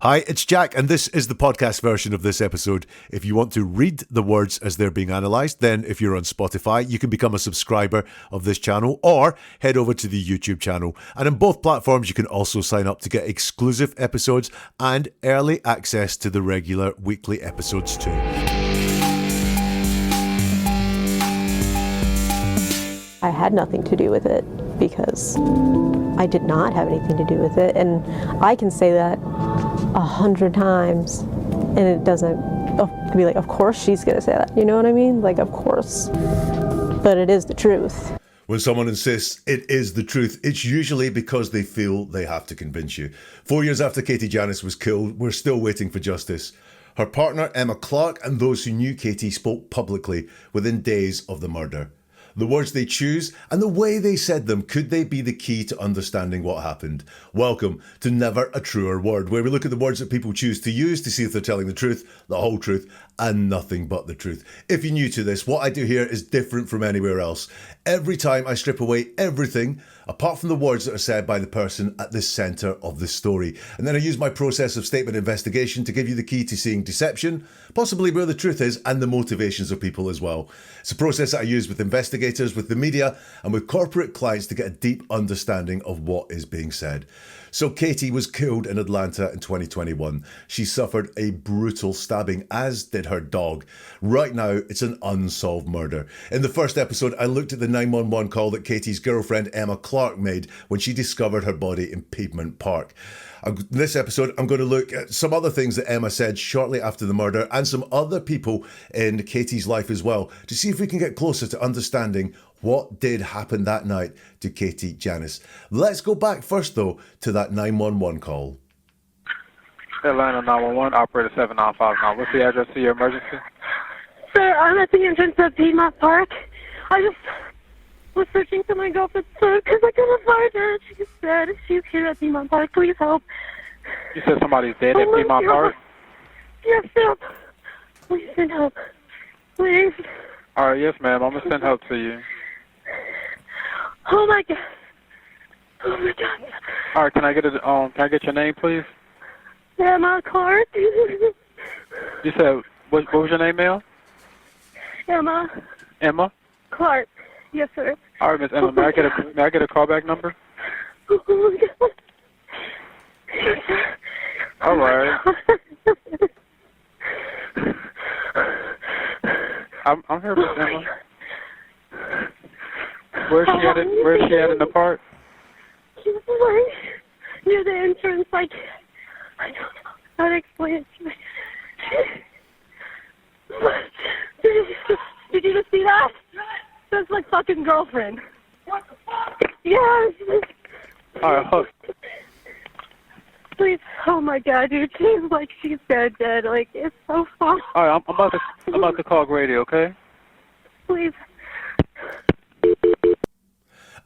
Hi, it's Jack, and this is the podcast version of this episode. If you want to read the words as they're being analysed, then if you're on Spotify, you can become a subscriber of this channel or head over to the YouTube channel. And on both platforms, you can also sign up to get exclusive episodes and early access to the regular weekly episodes too. I had nothing to do with it because I did not have anything to do with it, and I can say that 100 times and it doesn't be like, of course she's gonna say that, you know what I mean? Like, of course, but it is the truth. When someone insists it is the truth, it's usually because they feel they have to convince you. 4 years after Katie Janness was killed, we're still waiting for justice. Her partner Emma Clark and those who knew Katie spoke publicly within days of the murder. The words they choose and the way they said them, could they be the key to understanding what happened? Welcome to Never a Truer Word, where we look at the words that people choose to use to see if they're telling the truth, the whole truth, and nothing but the truth. If you're new to this, what I do here is different from anywhere else. Every time I strip away everything, apart from the words that are said by the person at the centre of the story. And then I use my process of statement investigation to give you the key to seeing deception, possibly where the truth is, and the motivations of people as well. It's a process that I use with investigators, with the media, and with corporate clients to get a deep understanding of what is being said. So Katie was killed in Atlanta in 2021. She suffered a brutal stabbing, as did her dog. Right now, it's an unsolved murder. In the first episode, I looked at the 911 call that Katie's girlfriend Emma Clark made when she discovered her body in Piedmont Park. In this episode, I'm going to look at some other things that Emma said shortly after the murder and some other people in Katie's life as well, to see if we can get closer to understanding what did happen that night to Katie Janness. Let's go back first, though, to that 911 call. Atlanta 911, operator 7959. What's the address to your emergency? Sir, I'm at the entrance of Piedmont Park. I just was searching for my girlfriend's phone because I couldn't find her. She said she's here at Piedmont Park. Please help. You said somebody's dead at Piedmont Park? Yes, sir. Please send help. Please. All right, yes, ma'am. I'm going to send help to you. Oh, my God. Oh, my God. All right, can I get your name, please? Emma Clark. You said, what was your name, ma'am? Emma. Emma? Clark. Yes, sir. All right, Miss Emma, may I get a callback number? Oh, my God. All right. I'm here, Miss Emma. Where's she at in the park? She's like near the entrance, like, I don't know how to explain it to you. Did you just see that? That's my fucking girlfriend. What the fuck? Yes. All right, hold. Please, oh my God, dude, she's like, she's dead, like, it's so fun. All right, I'm about to call Grady, okay? Please.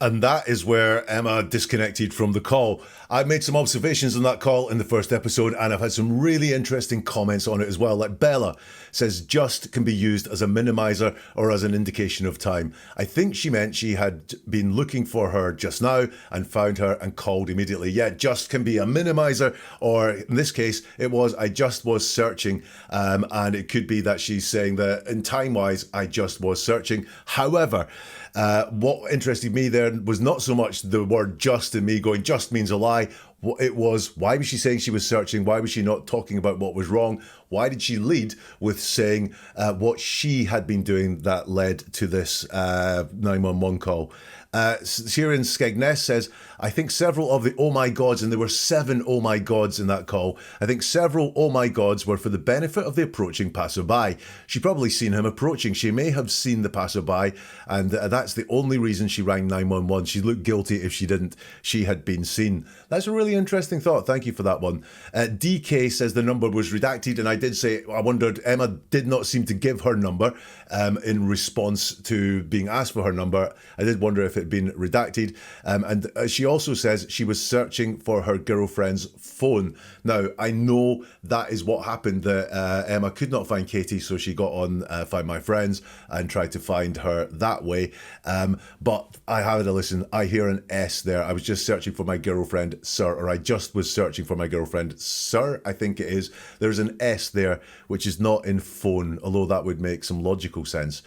And that is where Emma disconnected from the call. I made some observations on that call in the first episode, and I've had some really interesting comments on it as well. Like Bella says, just can be used as a minimizer or as an indication of time. I think she meant she had been looking for her just now and found her and called immediately. Yeah, just can be a minimizer, or in this case, it was, I just was searching. And it could be that she's saying that in time-wise, I just was searching. However, what interested me there was not so much the word just and me going, just means a lie. It was, why was she saying she was searching? Why was she not talking about what was wrong? Why did she lead with saying what she had been doing that led to this 911 call? Sharon Skegness says, I think several of the oh my gods, and there were 7 oh my gods in that call, I think several oh my gods were for the benefit of the approaching passerby. She probably seen him approaching. She may have seen the passerby, and that's the only reason she rang 911. She looked guilty if she didn't. She had been seen. That's a really interesting thought. Thank you for that one. DK says the number was redacted, and I did say, I wondered, Emma did not seem to give her number in response to being asked for her number. I did wonder if it had been redacted. And she also says she was searching for her girlfriend's phone. Now, I know that is what happened, that Emma could not find Katie, so she got on Find My Friends and tried to find her that way. But I had a listen. I hear an S there. I was just searching for my girlfriend, sir, or I just was searching for my girlfriend, sir, I think it is. There's an S there, which is not in phone, although that would make some logical sense.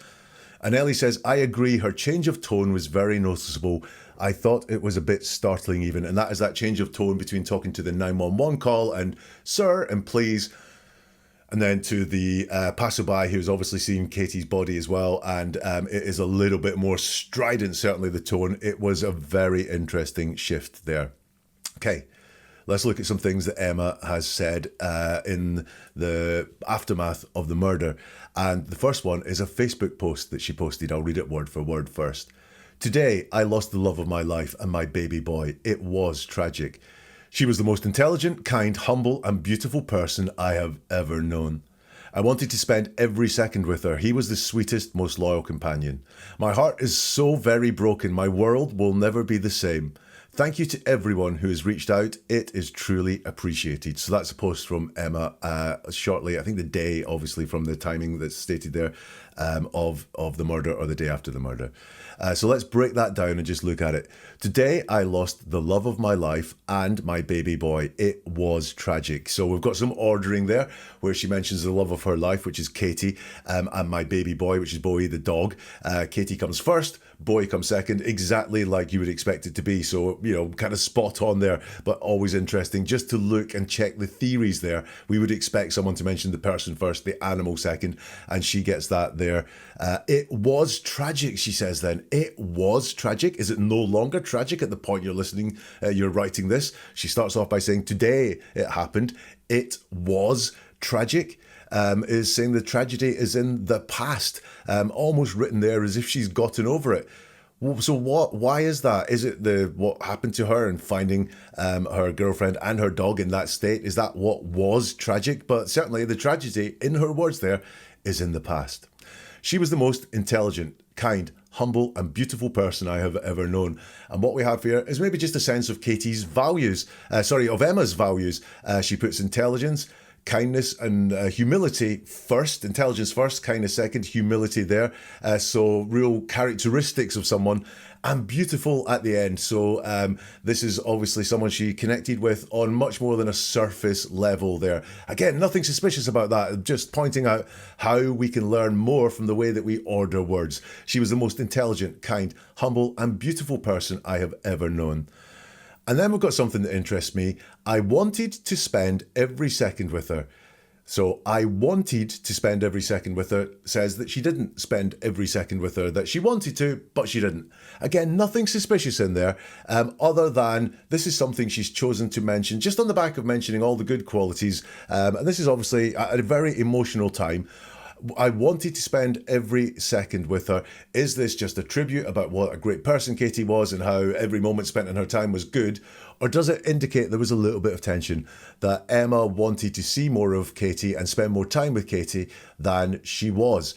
And Ellie says, I agree, her change of tone was very noticeable. I thought it was a bit startling even, and that is that change of tone between talking to the 911 call and sir and please, and then to the passerby who's obviously seen Katie's body as well, and it is a little bit more strident, certainly the tone. It was a very interesting shift there. Okay. Let's look at some things that Emma has said in the aftermath of the murder. And the first one is a Facebook post that she posted. I'll read it word for word first. Today, I lost the love of my life and my baby boy. It was tragic. She was the most intelligent, kind, humble and beautiful person I have ever known. I wanted to spend every second with her. He was the sweetest, most loyal companion. My heart is so very broken. My world will never be the same. Thank you to everyone who has reached out. It is truly appreciated. So that's a post from Emma shortly, I think the day, obviously, from the timing that's stated there, of the murder or the day after the murder. So let's break that down and just look at it. Today, I lost the love of my life and my baby boy. It was tragic. So we've got some ordering there where she mentions the love of her life, which is Katie, and my baby boy, which is Bowie the dog. Katie comes first, Bowie comes second, exactly like you would expect it to be. So, you know, kind of spot on there, but always interesting just to look and check the theories there. We would expect someone to mention the person first, the animal second, and she gets that there. It was tragic, she says then. It was tragic. Is it no longer tragic at the point you're listening, you're writing this? She starts off by saying, today it happened. It was tragic. Is saying the tragedy is in the past, almost written there as if she's gotten over it. So why is that? Is it what happened to her and finding her girlfriend and her dog in that state? Is that what was tragic? But certainly the tragedy, in her words there, is in the past. She was the most intelligent, kind, humble and beautiful person I have ever known. And what we have here is maybe just a sense of Katie's values, of Emma's values. She puts intelligence, kindness and humility first, intelligence first, kindness second, humility there. So real characteristics of someone, and beautiful at the end. So this is obviously someone she connected with on much more than a surface level there. Again, nothing suspicious about that, just pointing out how we can learn more from the way that we order words. She was the most intelligent, kind, humble and beautiful person I have ever known. And then we've got something that interests me. I wanted to spend every second with her. So I wanted to spend every second with her says that she didn't spend every second with her, that she wanted to, but she didn't. Again, nothing suspicious in there, other than this is something she's chosen to mention, just on the back of mentioning all the good qualities. And this is obviously at a very emotional time. I wanted to spend every second with her. Is this just a tribute about what a great person Katie was and how every moment spent in her time was good? Or does it indicate there was a little bit of tension, that Emma wanted to see more of Katie and spend more time with Katie than she was?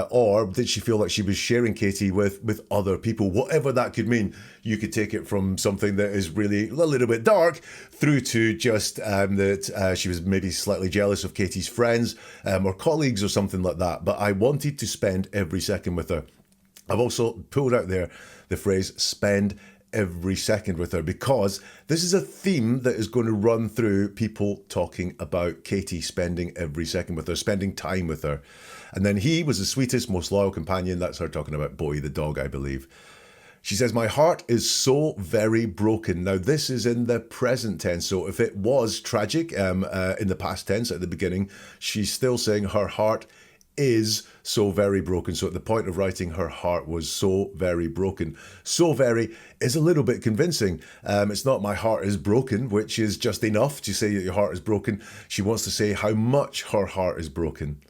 Or did she feel like she was sharing Katie with other people? Whatever that could mean, you could take it from something that is really a little bit dark through to just that she was maybe slightly jealous of Katie's friends or colleagues or something like that. But I wanted to spend every second with her. I've also pulled out there the phrase spend every second with her, because this is a theme that is going to run through people talking about Katie spending every second with her, spending time with her. And then he was the sweetest, most loyal companion. That's her talking about Bowie the dog, I believe. She says, my heart is so very broken. Now, this is in the present tense. So if it was tragic in the past tense at the beginning, she's still saying her heart is so very broken. So at the point of writing, her heart was so very broken. So very is a little bit convincing. It's not my heart is broken, which is just enough to say that your heart is broken. She wants to say how much her heart is broken.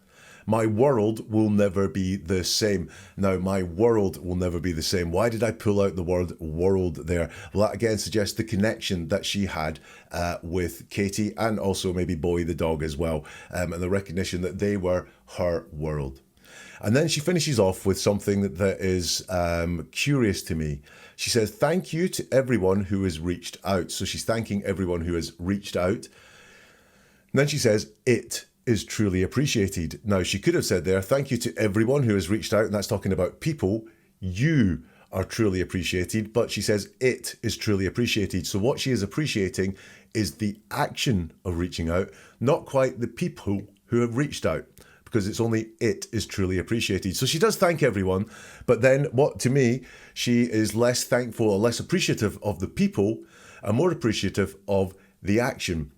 My world will never be the same. Now, my world will never be the same. Why did I pull out the word world there? Well, that again suggests the connection that she had with Katie and also maybe Bowie the dog as well, and the recognition that they were her world. And then she finishes off with something that is curious to me. She says, thank you to everyone who has reached out. So she's thanking everyone who has reached out. And then she says, it is truly appreciated. Now, she could have said there, thank you to everyone who has reached out. And that's talking about people. You are truly appreciated. But she says, it is truly appreciated. So what she is appreciating is the action of reaching out, not quite the people who have reached out, because it's only it is truly appreciated. So she does thank everyone, but then what, to me, she is less thankful or less appreciative of the people and more appreciative of the action.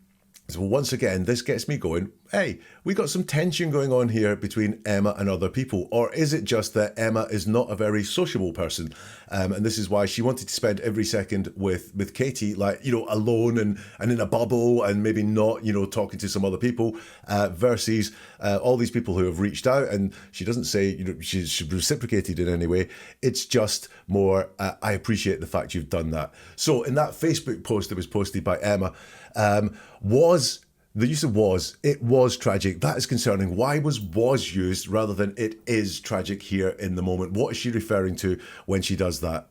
So once again, this gets me going, hey, we got some tension going on here between Emma and other people. Or is it just that Emma is not a very sociable person? And this is why she wanted to spend every second with Katie, like, alone and in a bubble and maybe not, talking to some other people versus all these people who have reached out. And she doesn't say, she's reciprocated in any way. It's just more, I appreciate the fact you've done that. So in that Facebook post that was posted by Emma, the use of it was tragic. That is concerning. Why was used rather than it is tragic here in the moment? What is she referring to when she does that?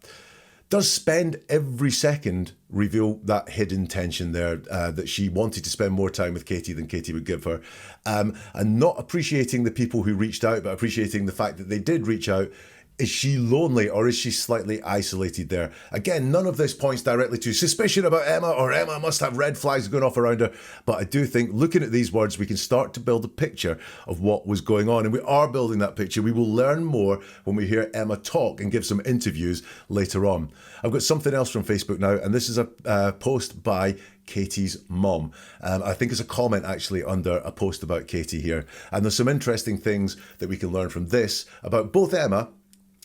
Does spend every second reveal that hidden tension there, that she wanted to spend more time with Katie than Katie would give her, and not appreciating the people who reached out, but appreciating the fact that they did reach out? Is she lonely or is she slightly isolated there? Again, none of this points directly to suspicion about Emma or Emma must have red flags going off around her. But I do think looking at these words, we can start to build a picture of what was going on. And we are building that picture. We will learn more when we hear Emma talk and give some interviews later on. I've got something else from Facebook now, and this is a post by Katie's mum. I think it's a comment actually under a post about Katie here. And there's some interesting things that we can learn from this about both Emma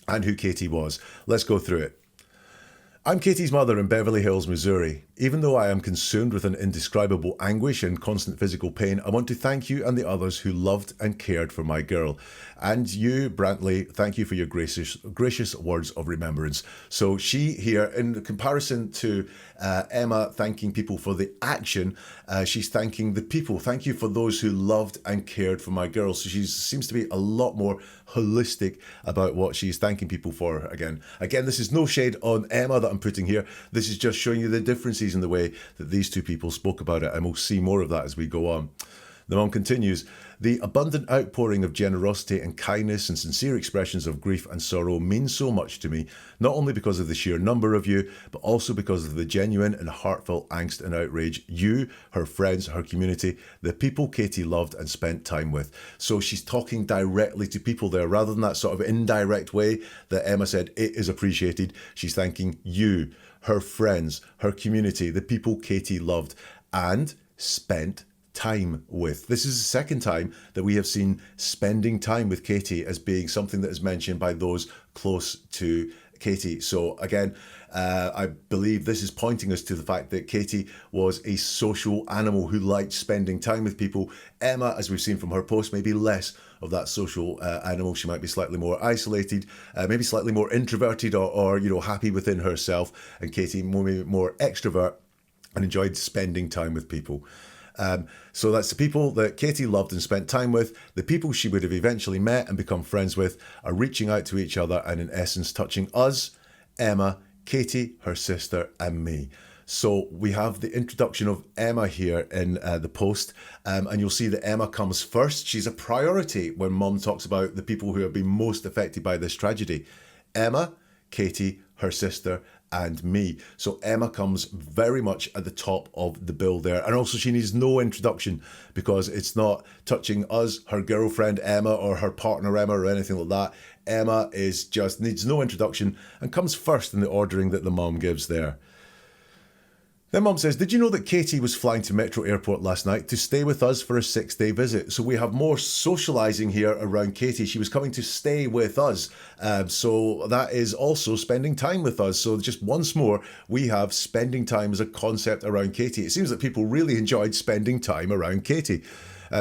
and who Katie was. Let's go through it. I'm Katie's mother in Beverly Hills, Missouri. Even though I am consumed with an indescribable anguish and constant physical pain, I want to thank you and the others who loved and cared for my girl. And you, Brantley, thank you for your gracious words of remembrance. So she here, in comparison to Emma thanking people for the action, she's thanking the people. Thank you for those who loved and cared for my girl. So she seems to be a lot more holistic about what she's thanking people for. Again, this is no shade on Emma that I'm putting here. This is just showing you the differences in the way that these two people spoke about it, and we'll see more of that as we go on. The mom continues, the abundant outpouring of generosity and kindness and sincere expressions of grief and sorrow means so much to me, not only because of the sheer number of you, but also because of the genuine and heartfelt angst and outrage you, her friends, her community, the people Katie loved and spent time with. So she's talking directly to people there, rather than that sort of indirect way that Emma said it is appreciated. She's thanking you, her friends, her community, the people Katie loved and spent time with. This is the second time that we have seen spending time with Katie as being something that is mentioned by those close to Katie. So again, I believe this is pointing us to the fact that Katie was a social animal who liked spending time with people. Emma, as we've seen from her post, maybe less of that social animal. She might be slightly more isolated, maybe slightly more introverted or happy within herself. And Katie maybe more extrovert and enjoyed spending time with people. So that's the people that Katie loved and spent time with. The people she would have eventually met and become friends with are reaching out to each other and in essence touching us, Emma, Katie, her sister and me. So we have the introduction of Emma here in the post, and you'll see that Emma comes first. She's a priority when Mum talks about the people who have been most affected by this tragedy. Emma, Katie, her sister and me. So Emma comes very much at the top of the bill there. And also she needs no introduction because it's not touching us, her girlfriend Emma or her partner Emma or anything like that. Emma needs no introduction and comes first in the ordering that the mum gives there. Then Mum says, did you know that Katie was flying to Metro Airport last night to stay with us for a 6-day visit? So we have more socialising here around Katie. She was coming to stay with us. So that is also spending time with us. So just once more, we have spending time as a concept around Katie. It seems that people really enjoyed spending time around Katie.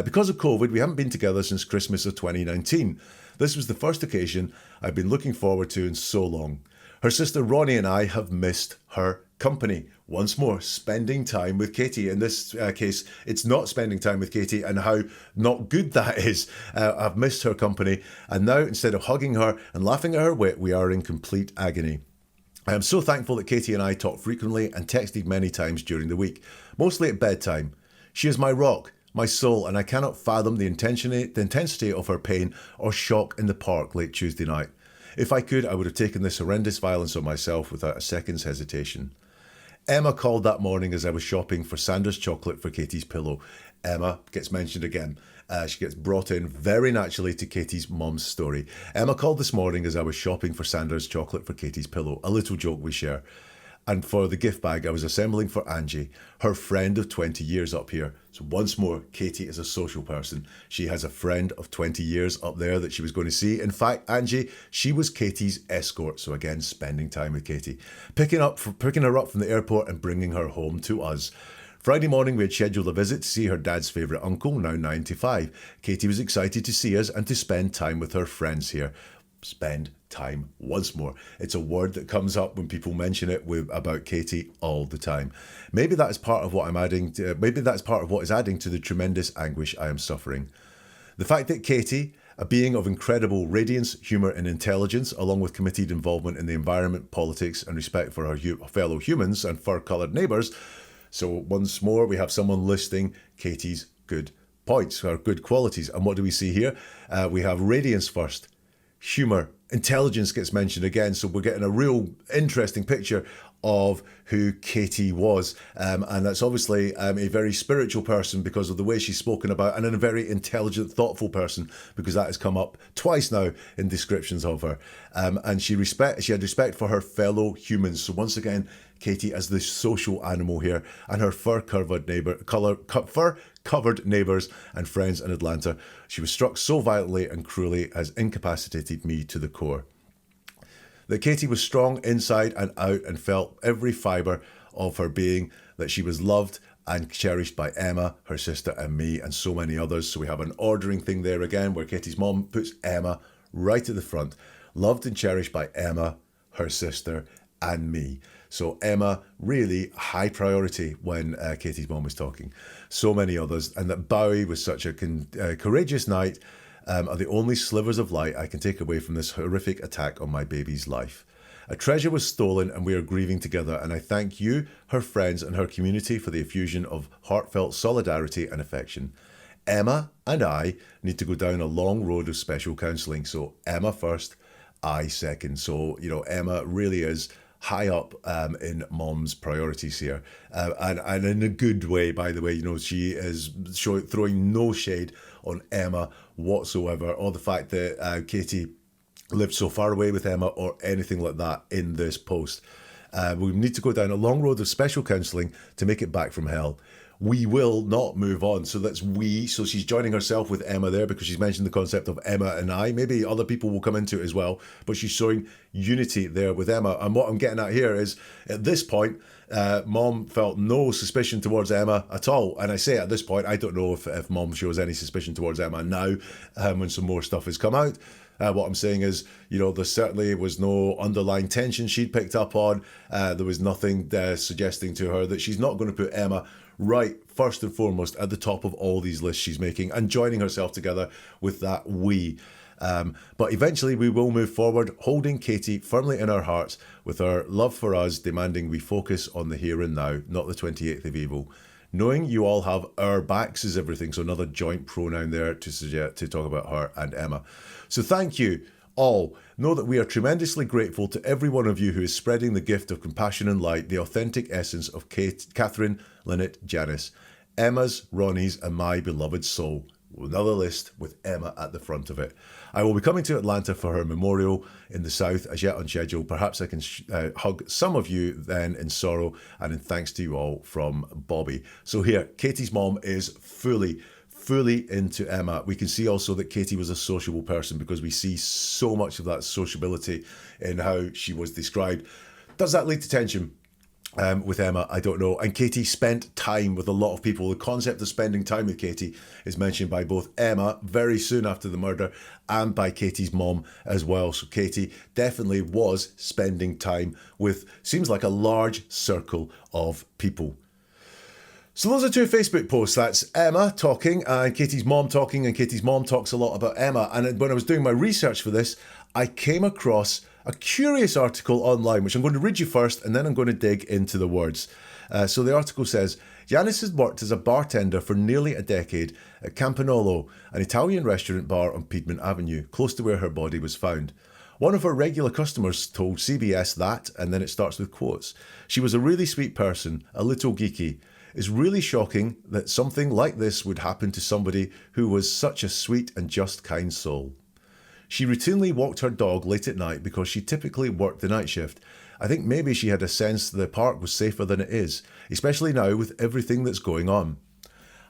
Because of COVID, we haven't been together since Christmas of 2019. This was the first occasion I've been looking forward to in so long. Her sister Ronnie and I have missed her company. Once more, spending time with Katie. In this case, it's not spending time with Katie, and how not good that is. I've missed her company, and now instead of hugging her and laughing at her wit, we are in complete agony. I am so thankful that Katie and I talk frequently and texted many times during the week, mostly at bedtime. She is my rock, my soul, and I cannot fathom the intensity of her pain or shock in the park late Tuesday night. If I could, I would have taken this horrendous violence on myself without a second's hesitation. Emma called that morning as I was shopping for Sandra's chocolate for Katie's pillow. Emma gets mentioned again. She gets brought in very naturally to Katie's mum's story. Emma called this morning as I was shopping for Sandra's chocolate for Katie's pillow, a little joke we share. And for the gift bag I was assembling for Angie, her friend of 20 years up here. So once more, Katie is a social person. She has a friend of 20 years up there that she was going to see. In fact, Angie, she was Katie's escort. So again, spending time with Katie. Picking her up from the airport and bringing her home to us. Friday morning, we had scheduled a visit to see her dad's favourite uncle, now 95. Katie was excited to see us and to spend time with her friends here. Spend time once more. It's a word that comes up when people mention it about Katie all the time. Maybe that's part of what maybe that's part of what is adding to the tremendous anguish I am suffering. The fact that Katie, a being of incredible radiance, humour and intelligence, along with committed involvement in the environment, politics and respect for her fellow humans and fur-coloured neighbours. So once more, we have someone listing Katie's good points, her good qualities. And what do we see here? We have radiance first. Humour, intelligence gets mentioned again, so we're getting a real interesting picture of who Katie was, and that's obviously a very spiritual person because of the way she's spoken about, and a very intelligent, thoughtful person because that has come up twice now in descriptions of her, and she had respect for her fellow humans. So once again, Katie as the social animal here, and her fur-covered neighbours and friends in Atlanta. She was struck so violently and cruelly as incapacitated me to the core. That Katie was strong inside and out and felt every fibre of her being, that she was loved and cherished by Emma, her sister and me and so many others. So we have an ordering thing there again where Katie's mom puts Emma right at the front. Loved and cherished by Emma, her sister and me. So Emma, really high priority when Katie's mom was talking. So many others. And that Bowie was such a courageous night are the only slivers of light I can take away from this horrific attack on my baby's life. A treasure was stolen and we are grieving together, and I thank you, her friends and her community for the effusion of heartfelt solidarity and affection. Emma and I need to go down a long road of special counselling. So Emma first, I second. So, Emma really is high up in mom's priorities here, and in a good way, by the way. She is throwing no shade on Emma whatsoever, or the fact that Katie lived so far away with Emma or anything like that in this post. We need to go down a long road of special counselling to make it back from hell. We will not move on. So that's we. So she's joining herself with Emma there because she's mentioned the concept of Emma and I. Maybe other people will come into it as well, but she's showing unity there with Emma. And what I'm getting at here is, at this point, mom felt no suspicion towards Emma at all. And I say at this point, I don't know if mom shows any suspicion towards Emma now when some more stuff has come out. What I'm saying is, there certainly was no underlying tension she'd picked up on. There was nothing suggesting to her that she's not going to put Emma right first and foremost at the top of all these lists she's making and joining herself together with that we. But eventually we will move forward, holding Katie firmly in our hearts, with our love for us demanding we focus on the here and now, not the 28th of evil. Knowing you all have our backs is everything. So another joint pronoun there to talk about her and Emma. So thank you all. Know that we are tremendously grateful to every one of you who is spreading the gift of compassion and light, the authentic essence of Catherine, Lynette, Janness, Emma's, Ronnie's and my beloved soul. Another list with Emma at the front of it. I will be coming to Atlanta for her memorial in the south, as yet unscheduled. Perhaps I can hug some of you then in sorrow and in thanks to you all, from Bobby. So here, Katie's mom is fully into Emma. We can see also that Katie was a sociable person because we see so much of that sociability in how she was described. Does that lead to tension? with Emma, I don't know. And Katie spent time with a lot of people. The concept of spending time with Katie is mentioned by both Emma very soon after the murder and by Katie's mom as well. So Katie definitely was spending time with, seems like a large circle of people. So those are two Facebook posts. That's Emma talking and Katie's mom talking, and Katie's mom talks a lot about Emma. And when I was doing my research for this, I came across a curious article online, which I'm going to read you first, and then I'm going to dig into the words. So the article says, Janness has worked as a bartender for nearly a decade at Campanolo, an Italian restaurant bar on Piedmont Avenue, close to where her body was found. One of her regular customers told CBS that, and then it starts with quotes, she was a really sweet person, a little geeky. It's really shocking that something like this would happen to somebody who was such a sweet and just kind soul. She routinely walked her dog late at night because she typically worked the night shift. I think maybe she had a sense the park was safer than it is, especially now with everything that's going on.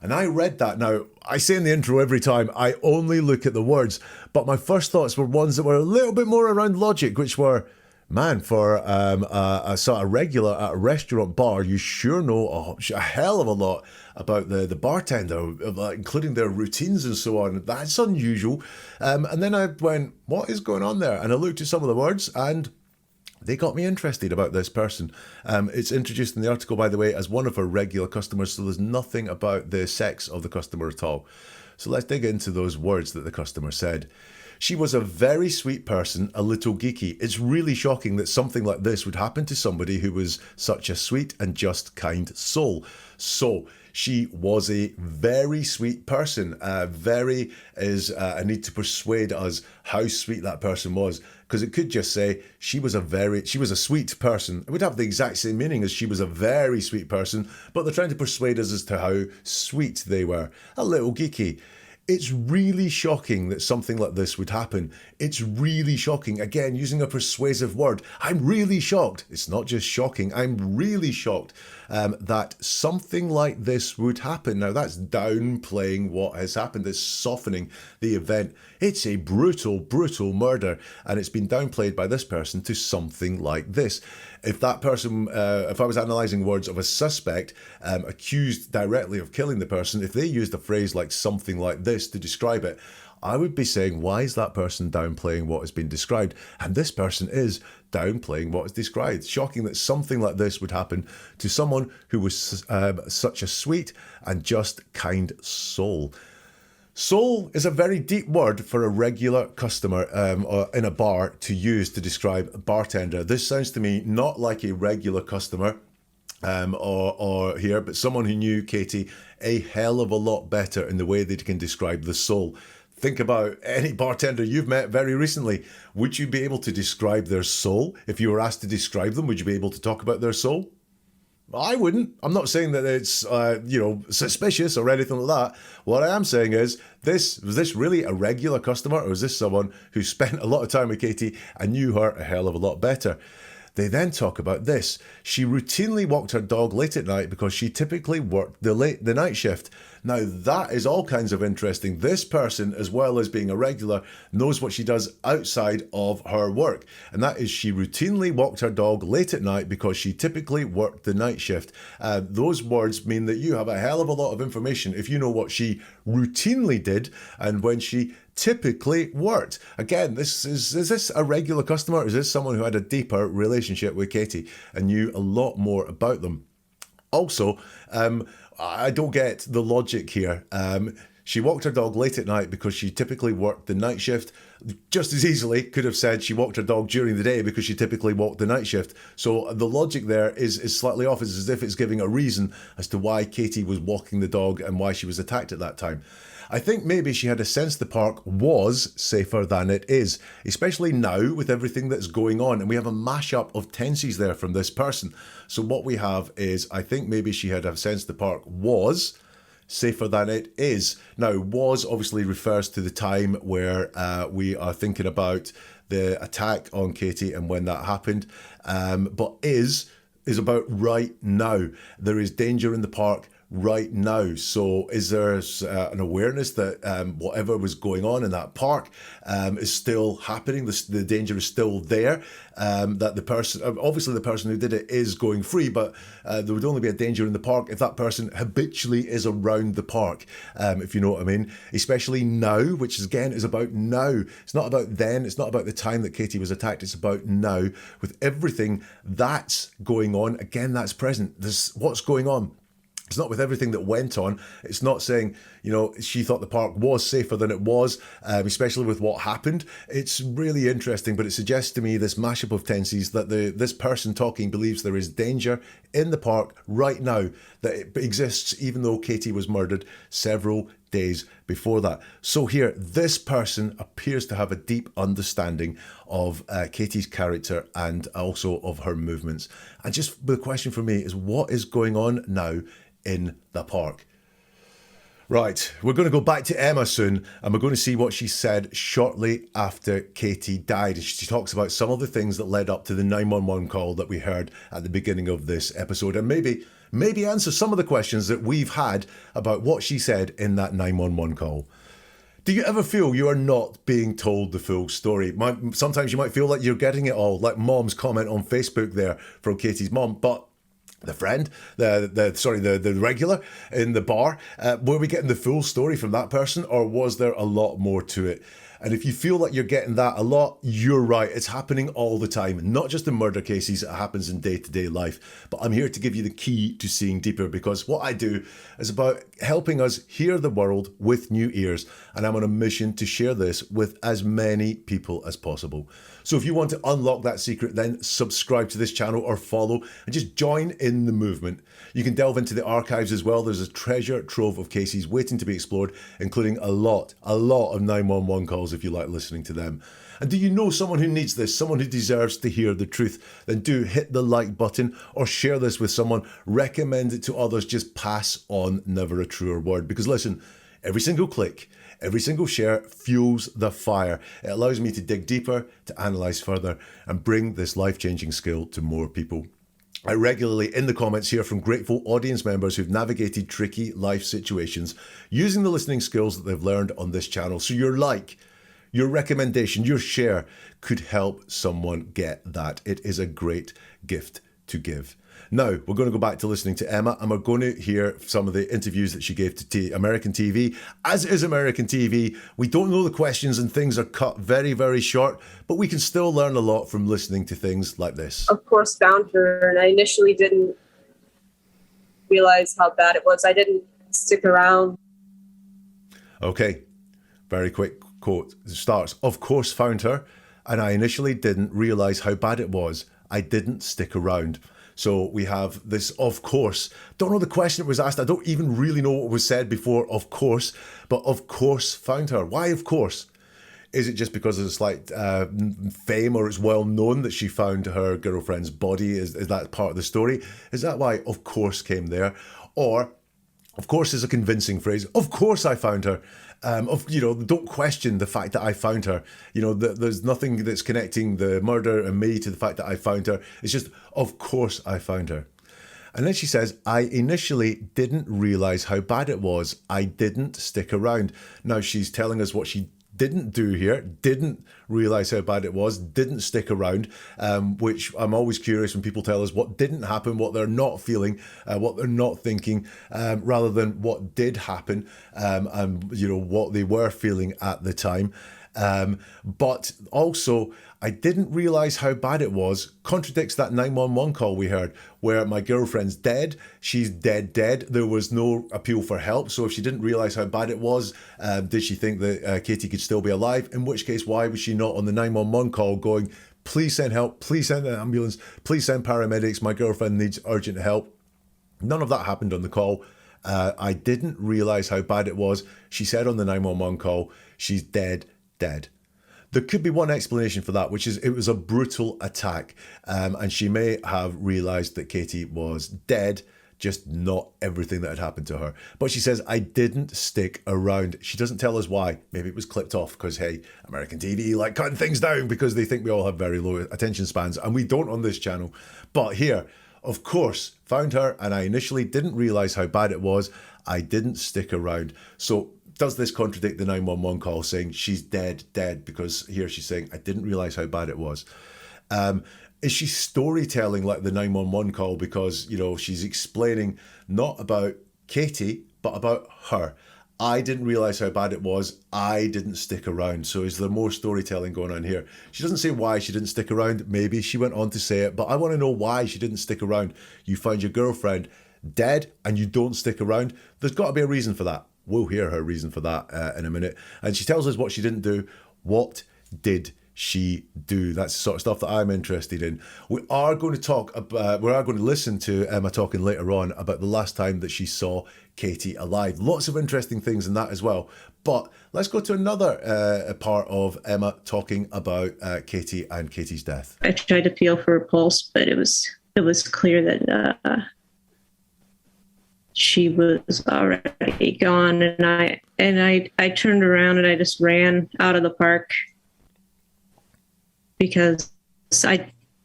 And I read that. Now, I say in the intro every time, I only look at the words, but my first thoughts were ones that were a little bit more around logic, which were, man, for a sort of regular at a restaurant bar, you sure know a hell of a lot about the bartender, including their routines and so on. That's unusual. And then I went, what is going on there? And I looked at some of the words and they got me interested about this person. It's introduced in the article, by the way, as one of her regular customers, so there's nothing about the sex of the customer at all. So let's dig into those words that the customer said. She was a very sweet person, a little geeky. It's really shocking that something like this would happen to somebody who was such a sweet and just kind soul. So she was a very sweet person. Very is I need to persuade us how sweet that person was, because it could just say she was a sweet person. It would have the exact same meaning as she was a very sweet person, but they're trying to persuade us as to how sweet they were. A little geeky. It's really shocking that something like this would happen. It's really shocking. Again, using a persuasive word. I'm really shocked. It's not just shocking. I'm really shocked that something like this would happen. Now, that's downplaying what has happened. It's softening the event. It's a brutal, brutal murder, and it's been downplayed by this person to something like this. If that person, if I was analysing words of a suspect accused directly of killing the person, if they used a phrase like something like this to describe it, I would be saying, why is that person downplaying what has been described? And this person is downplaying what is described. Shocking that something like this would happen to someone who was such a sweet and just kind soul. Soul is a very deep word for a regular customer in a bar to use to describe a bartender. This sounds to me not like a regular customer or here, but someone who knew Katie a hell of a lot better in the way they can describe the soul. Think about any bartender you've met very recently. Would you be able to describe their soul? If you were asked to describe them, would you be able to talk about their soul? I wouldn't. I'm not saying that it's, suspicious or anything like that. What I am saying is, was this really a regular customer, or is this someone who spent a lot of time with Katie and knew her a hell of a lot better? They then talk about this. She routinely walked her dog late at night because she typically worked the night shift. Now, that is all kinds of interesting. This person, as well as being a regular, knows what she does outside of her work. And that is she routinely walked her dog late at night because she typically worked the night shift. Those words mean that you have a hell of a lot of information if you know what she routinely did and when she typically worked. Again, is this a regular customer? Or is this someone who had a deeper relationship with Katie and knew a lot more about them? Also, I don't get the logic here. She walked her dog late at night because she typically worked the night shift. Just as easily could have said she walked her dog during the day because she typically walked the night shift. So the logic there is slightly off. It's as if it's giving a reason as to why Katie was walking the dog and why she was attacked at that time. I think maybe she had a sense the park was safer than it is, especially now with everything that's going on. And we have a mashup of tenses there from this person. So what we have is, I think maybe she had a sense the park was safer than it is. Now, was obviously refers to the time where we are thinking about the attack on Katie and when that happened. But is about right now. There is danger in the park right now. So is there an awareness that whatever was going on in that park is still happening? The danger is still there. That the person, obviously the person who did it is going free, but there would only be a danger in the park if that person habitually is around the park, if you know what I mean. Especially now, which again is about now. It's not about then. It's not about the time that Katie was attacked. It's about now. With everything that's going on, again, that's present. This what's going on. It's not with everything that went on. It's not saying, you know, she thought the park was safer than it was, especially with what happened. It's really interesting, but it suggests to me this mashup of tenses that this person talking believes there is danger in the park right now, that it exists even though Katie was murdered several days before that. So here, this person appears to have a deep understanding of Katie's character and also of her movements. And just the question for me is, what is going on now in the park? Right, we're going to go back to Emma soon, and we're going to see what she said shortly after Katie died. She talks about some of the things that led up to the 911 call that we heard at the beginning of this episode, and maybe answer some of the questions that we've had about what she said in that 911 call. Do you ever feel you are not being told the full story? Sometimes you might feel like you're getting it all, like Mom's comment on Facebook there from Katie's mom, but the friend, the regular in the bar, were we getting the full story from that person, or was there a lot more to it? And if you feel like you're getting that a lot, you're right. It's happening all the time, not just in murder cases. It happens in day-to-day life. But I'm here to give you the key to seeing deeper, because what I do is about helping us hear the world with new ears. And I'm on a mission to share this with as many people as possible. So if you want to unlock that secret, then subscribe to this channel or follow and just join in the movement. You can delve into the archives as well. There's a treasure trove of cases waiting to be explored, including a lot of 911 calls if you like listening to them. And do you know someone who needs this, someone who deserves to hear the truth? Then do hit the like button or share this with someone. Recommend it to others. Just pass on never a truer word. Because listen, every single click, every single share fuels the fire. It allows me to dig deeper, to analyse further, and bring this life-changing skill to more people. I regularly in the comments hear from grateful audience members who've navigated tricky life situations using the listening skills that they've learned on this channel. So your like, your recommendation, your share could help someone get that. It is a great gift to give. Now, we're going to go back to listening to Emma, and we're going to hear some of the interviews that she gave to American TV. As is American TV, we don't know the questions and things are cut very, very short, but we can still learn a lot from listening to things like this. Of course, found her, and I initially didn't realize how bad it was. I didn't stick around. Okay, very quick quote. It starts, of course found her, and I initially didn't realize how bad it was. I didn't stick around. So we have this, of course. Don't know the question that was asked. I don't even really know what was said before, of course. But of course found her. Why of course? Is it just because of a slight fame, or it's well known that she found her girlfriend's body? Is that part of the story? Is that why of course came there? Or of course is a convincing phrase. Of course I found her. Don't question the fact that I found her. There's nothing that's connecting the murder and me to the fact that I found her. It's just, of course I found her. And then she says, I initially didn't realize how bad it was. I didn't stick around. Now she's telling us what she didn't do here, didn't realize how bad it was, didn't stick around, which I'm always curious when people tell us what didn't happen, what they're not feeling, what they're not thinking, rather than what did happen, and what they were feeling at the time. But also, I didn't realize how bad it was contradicts that 911 call we heard where my girlfriend's dead. She's dead. There was no appeal for help. So if she didn't realize how bad it was, did she think that Katie could still be alive? In which case, why was she not on the 911 call going, please send help, please send an ambulance, please send paramedics, my girlfriend needs urgent help? None of that happened on the call. I didn't realize how bad it was. She said on the 911 call, she's dead. There could be one explanation for that, which is it was a brutal attack, and she may have realised that Katie was dead, just not everything that had happened to her. But she says, I didn't stick around. She doesn't tell us why. Maybe it was clipped off because, hey, American TV like cutting things down because they think we all have very low attention spans, and we don't on this channel. But here, Of course, found her, and I initially didn't realise how bad it was. I didn't stick around. So does this contradict the 911 call saying she's dead, because here she's saying, I didn't realise how bad it was. Is she storytelling like the 911 call because, you know, she's explaining not about Katie, but about her? I didn't realise how bad it was. I didn't stick around. So is there more storytelling going on here? She doesn't say why she didn't stick around. Maybe she went on to say it, but I want to know why she didn't stick around. You find your girlfriend dead and you don't stick around. There's got to be a reason for that. We'll hear her reason for that in a minute. And she tells us what she didn't do. What did she do? That's the sort of stuff that I'm interested in. We are going to listen to Emma talking later on about the last time that she saw Katie alive. Lots of interesting things in that as well. But let's go to another part of Emma talking about Katie and Katie's death. I tried to feel for her pulse, but it was clear that she was already gone. And I turned around and I just ran out of the park because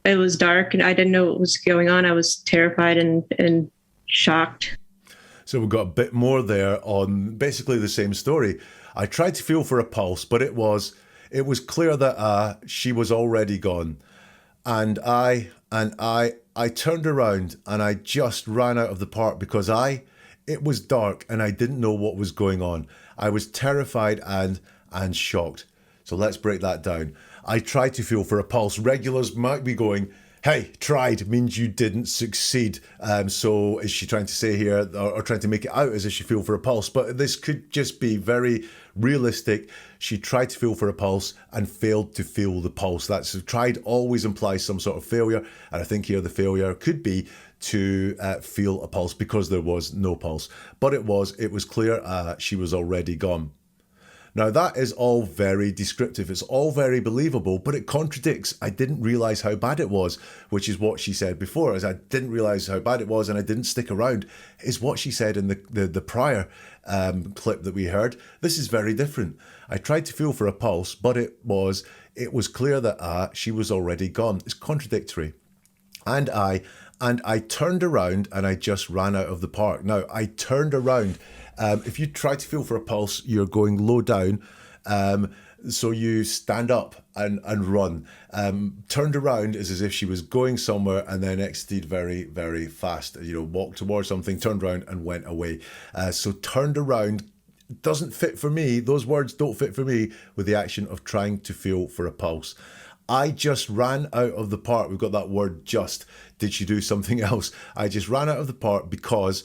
it was dark and I didn't know what was going on. I was terrified and shocked. So we've got a bit more there on basically the same story. I tried to feel for a pulse, but it was clear that she was already gone. And I turned around and I just ran out of the park because it was dark and I didn't know what was going on. I was terrified and shocked. So let's break that down. I tried to feel for a pulse. Regulars might be going, hey, tried means you didn't succeed. So is she trying to say here, or trying to make it out as if she feel for a pulse? But this could just be very realistic. She tried to feel for a pulse and failed to feel the pulse. That's tried always implies some sort of failure. And I think here the failure could be to feel a pulse because there was no pulse. But it was clear she was already gone. Now, that is all very descriptive. It's all very believable, but it contradicts, I didn't realise how bad it was, which is what she said before, as I didn't realise how bad it was and I didn't stick around, is what she said in the prior clip that we heard. This is very different. I tried to feel for a pulse, but it was clear that she was already gone. It's contradictory. And I turned around and I just ran out of the park. Now, I turned around. If you try to feel for a pulse, you're going low down. So you stand up and run. Turned around is as if she was going somewhere and then exited very, very fast. You know, walked towards something, turned around and went away. So turned around doesn't fit for me. Those words don't fit for me with the action of trying to feel for a pulse. I just ran out of the park. We've got that word just. Did she do something else? I just ran out of the park because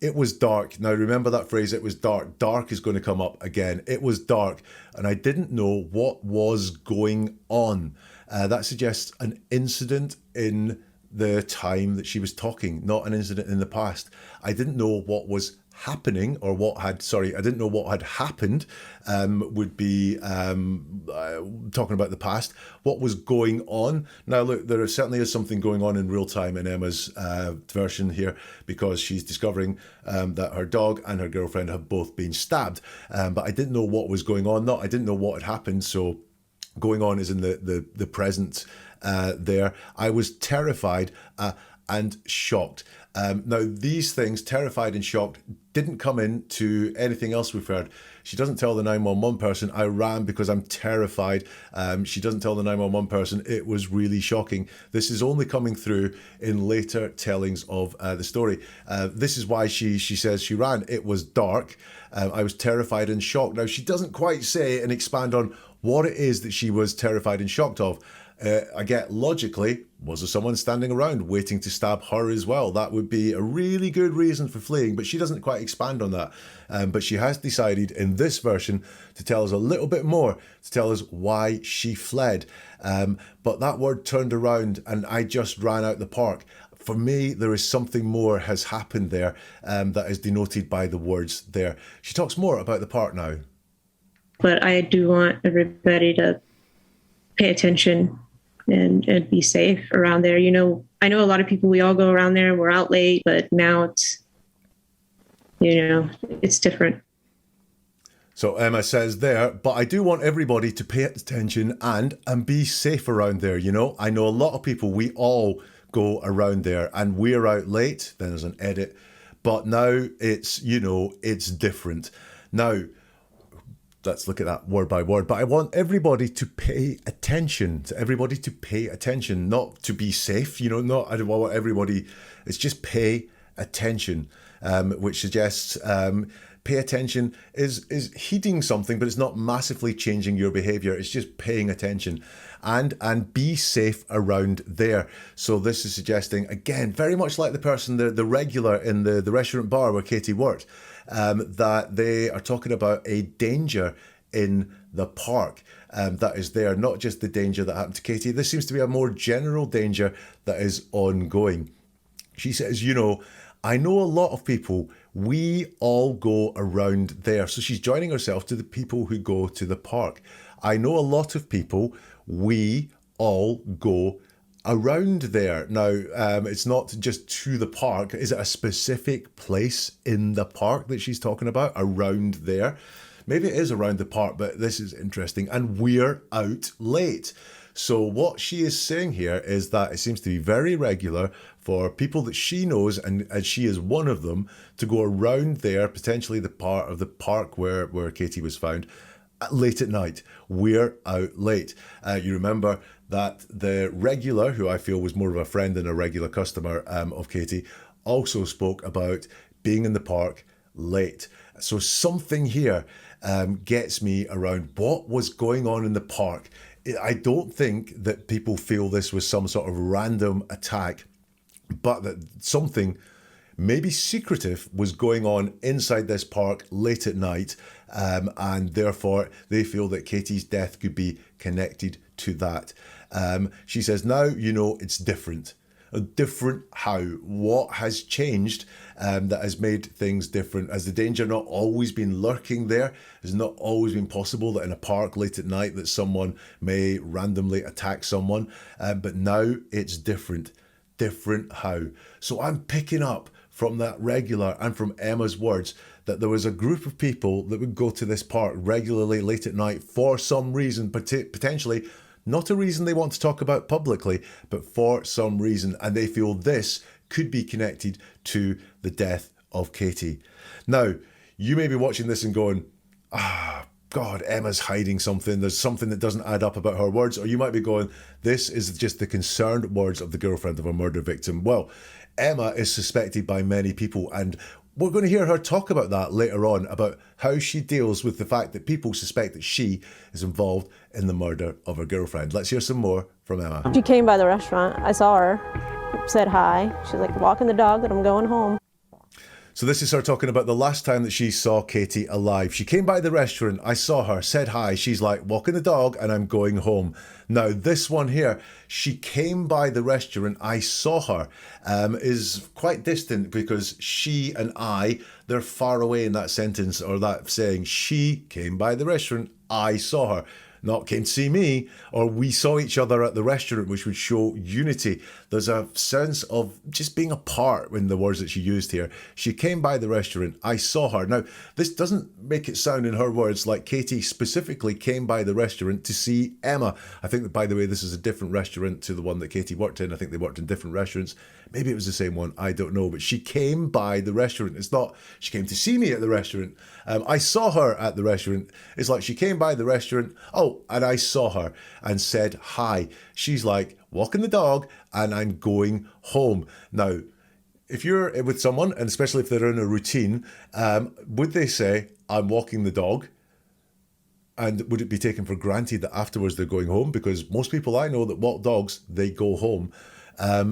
it was dark. Now, remember that phrase, it was dark. Dark is going to come up again. It was dark and I didn't know what was going on. That suggests an incident in the time that she was talking, not an incident in the past. I didn't know what was happening or I didn't know what had happened, would be talking about the past. What was going on? Now, look, there certainly is something going on in real time in Emma's version here because she's discovering that her dog and her girlfriend have both been stabbed. But I didn't know what was going on. I didn't know what had happened. So going on is in the present there. I was terrified and shocked. Now, these things, terrified and shocked, didn't come into anything else we've heard. She doesn't tell the 911 person, I ran because I'm terrified. She doesn't tell the 911 person, it was really shocking. This is only coming through in later tellings of the story. This is why she says she ran. It was dark. I was terrified and shocked. Now, she doesn't quite say and expand on what it is that she was terrified and shocked of. I get logically, was there someone standing around waiting to stab her as well? That would be a really good reason for fleeing, but she doesn't quite expand on that. But she has decided in this version to tell us a little bit more, to tell us why she fled. But that word turned around and I just ran out the park. For me, there is something more has happened there that is denoted by the words there. She talks more about the park now. But I do want everybody to pay attention and be safe around there. You know, I know a lot of people, we all go around there, we're out late, but now it's, you know, it's different. So Emma says there, but I do want everybody to pay attention and be safe around there. You know, I know a lot of people, we all go around there, and we're out late. Then there's an edit, but now it's, it's different. Now, let's look at that word by word. But I want everybody to pay attention. Not to be safe. I don't want everybody. It's just pay attention, which suggests pay attention is heeding something, but it's not massively changing your behavior. It's just paying attention, and be safe around there. So this is suggesting, again, very much like the person, the regular in the restaurant bar where Katie worked, that they are talking about a danger in the park that is there, not just the danger that happened to Katie. This seems to be a more general danger that is ongoing. She says, I know a lot of people, we all go around there. So she's joining herself to the people who go to the park. I know a lot of people, we all go around there. Now, it's not just to the park. Is it a specific place in the park that she's talking about, around there? Maybe it is around the park, but this is interesting. And we're out late. So what she is saying here is that it seems to be very regular for people that she knows, and she is one of them, to go around there, potentially the part of the park where Katie was found, late at night. We're out late. You remember that the regular, who I feel was more of a friend than a regular customer of Katie, also spoke about being in the park late. So something here gets me around what was going on in the park. I don't think that people feel this was some sort of random attack, but that something maybe secretive was going on inside this park late at night, and therefore they feel that Katie's death could be connected to that. She says, now it's different. Different how? What has changed that has made things different? Has the danger not always been lurking there? Has it not always been possible that in a park late at night that someone may randomly attack someone? But now it's different. Different how? So I'm picking up from that regular and from Emma's words that there was a group of people that would go to this park regularly late at night for some reason, potentially not a reason they want to talk about publicly, but for some reason. And they feel this could be connected to the death of Katie. Now, you may be watching this and going, God, Emma's hiding something. There's something that doesn't add up about her words. Or you might be going, this is just the concerned words of the girlfriend of a murder victim. Well, Emma is suspected by many people, and we're going to hear her talk about that later on, about how she deals with the fact that people suspect that she is involved in the murder of her girlfriend. Let's hear some more from Emma. She came by the restaurant. I saw her, said hi. She's like, walking the dog, and I'm going home. So this is her talking about the last time that she saw Katie alive. She came by the restaurant, I saw her, said hi. She's like, walking the dog and I'm going home. Now this one here, she came by the restaurant, I saw her, is quite distant, because she and I, they're far away in that sentence, or that saying. She came by the restaurant, I saw her. Not came to see me, or we saw each other at the restaurant, which would show unity. There's a sense of just being apart in the words that she used here. She came by the restaurant, I saw her. Now, this doesn't make it sound in her words like Katie specifically came by the restaurant to see Emma. I think that, by the way, this is a different restaurant to the one that Katie worked in. I think they worked in different restaurants. Maybe it was the same one, I don't know. But she came by the restaurant. It's not, she came to see me at the restaurant. I saw her at the restaurant. It's like she came by the restaurant, and I saw her and said hi. She's like, walking the dog and I'm going home. Now, if you're with someone, and especially if they're in a routine, would they say, I'm walking the dog? And would it be taken for granted that afterwards they're going home? Because most people I know that walk dogs, they go home.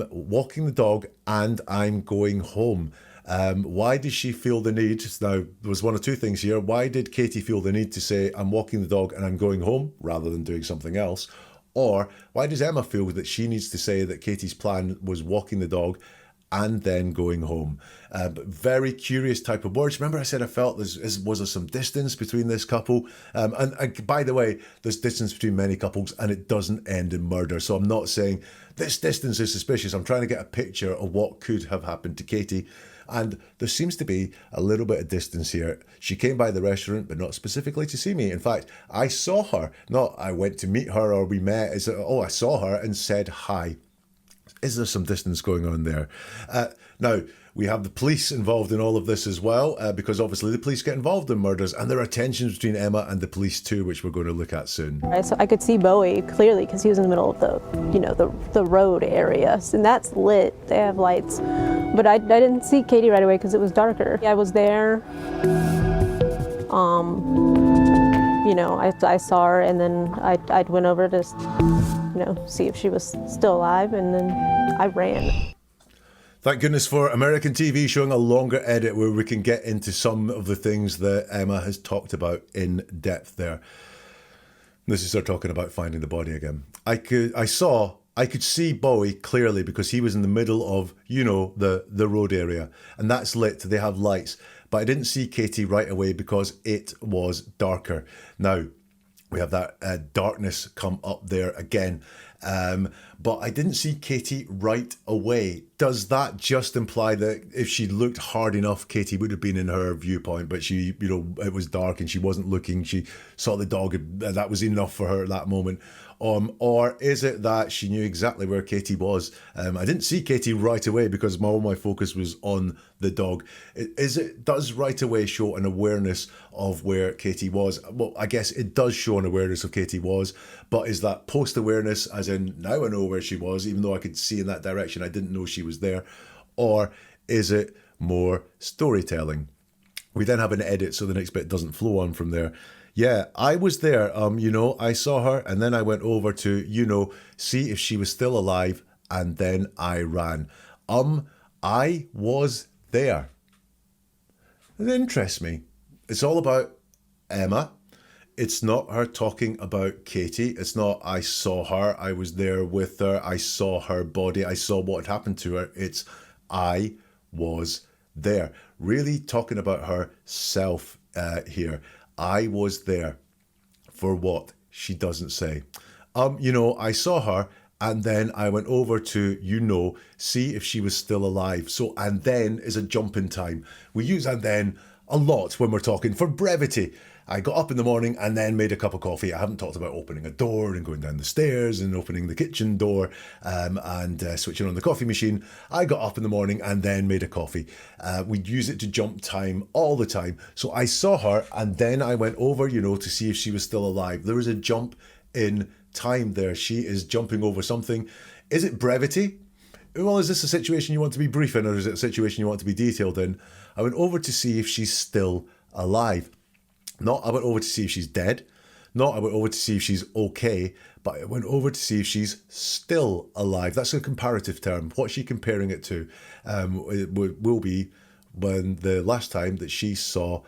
Walking the dog and I'm going home. Why did she feel the need? Now, there was one or two things here. Why did Katie feel the need to say, I'm walking the dog and I'm going home, rather than doing something else? Or why does Emma feel that she needs to say that Katie's plan was walking the dog and then going home? Very curious type of words. Remember I said I felt was some distance between this couple? And by the way, there's distance between many couples, and it doesn't end in murder. So I'm not saying this distance is suspicious. I'm trying to get a picture of what could have happened to Katie. And there seems to be a little bit of distance here. She came by the restaurant, but not specifically to see me. In fact, I saw her, not I went to meet her or we met. It's, I saw her and said hi. Is there some distance going on there? Now, we have the police involved in all of this as well, because obviously the police get involved in murders, and there are tensions between Emma and the police too, which we're going to look at soon. So I could see Bowie clearly because he was in the middle of the road area, and that's lit. They have lights, but I didn't see Katie right away because it was darker. I was there. I saw her, and then I went over to see if she was still alive, and then I ran. Thank goodness for American TV showing a longer edit where we can get into some of the things that Emma has talked about in depth there. This is her talking about finding the body again. I could see Bowie clearly because he was in the middle of, the road area, and that's lit. They have lights. But I didn't see Katie right away because it was darker. Now, we have that darkness come up there again. But I didn't see Katie right away. Does that just imply that if she looked hard enough, Katie would have been in her viewpoint, but she, it was dark and she wasn't looking. She saw the dog, and that was enough for her at that moment. Or is it that she knew exactly where Katie was? I didn't see Katie right away because all my focus was on the dog. Does right away show an awareness of where Katie was? Well, I guess it does show an awareness of Katie was, but is that post-awareness, as in now I know where she was, even though I could see in that direction, I didn't know she was there? Or is it more storytelling? We then have an edit, so the next bit doesn't flow on from there. Yeah, I was there. I saw her, and then I went over to, see if she was still alive, and then I ran. I was there. It interests me. It's all about Emma. It's not her talking about Katie. It's not I saw her, I was there with her, I saw her body, I saw what had happened to her. It's I was there. Really talking about herself here. I was there. For what? She doesn't say. I saw her, and then I went over to, see if she was still alive. So, and then is a jump in time. We use and then a lot when we're talking for brevity. I got up in the morning and then made a cup of coffee. I haven't talked about opening a door and going down the stairs and opening the kitchen door and switching on the coffee machine. I got up in the morning and then made a coffee. We'd use it to jump time all the time. So I saw her and then I went over, to see if she was still alive. There was a jump in time there. She is jumping over something. Is it brevity? Well, is this a situation you want to be brief in, or is it a situation you want to be detailed in? I went over to see if she's still alive. Not I went over to see if she's dead. Not I went over to see if she's okay. But I went over to see if she's still alive. That's a comparative term. What's she comparing it to? It will be when the last time that she saw